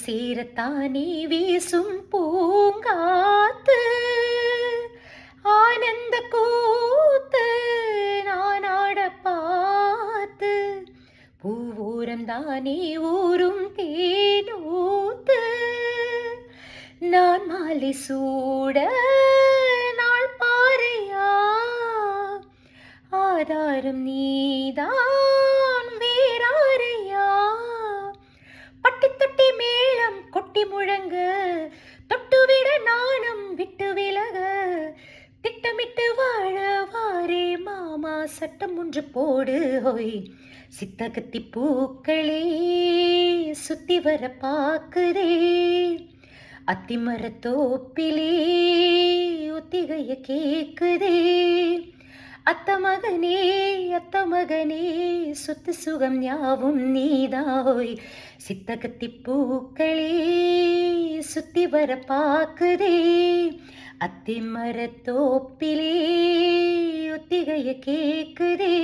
சேரத்தானே வீசும் பூங்காத்து ஆனந்த கூத்து நான் ஆட பார்த்து பூவோரம் தானே ஊரும் தேனூத்து நான் மாலை சூட நாள் பாறையா ஆதாரம் நீதான் வேறாரையா பட்டி தொட்டி மேளம் கொட்டி முழங்க தொட்டுவிட நாணம் விட்டு விலக திட்டமிட்டு வாழ வாரே மாமா சட்டம் ஒன்று போடு ஹோய் சித்தகத்தி பூக்களே சுத்தி வர பாக்குதே அத்திமரத்தோப்பிலே ஒத்திகைய கேக்குதே அத்த மகனே சொத்து சுகம் யாவும் நீதாய் சித்தகத்தி பூக்களே சுத்தி வர பாக்குதே அத்திமரத்தோப்பிலே ஒத்திகைய கேக்குதே.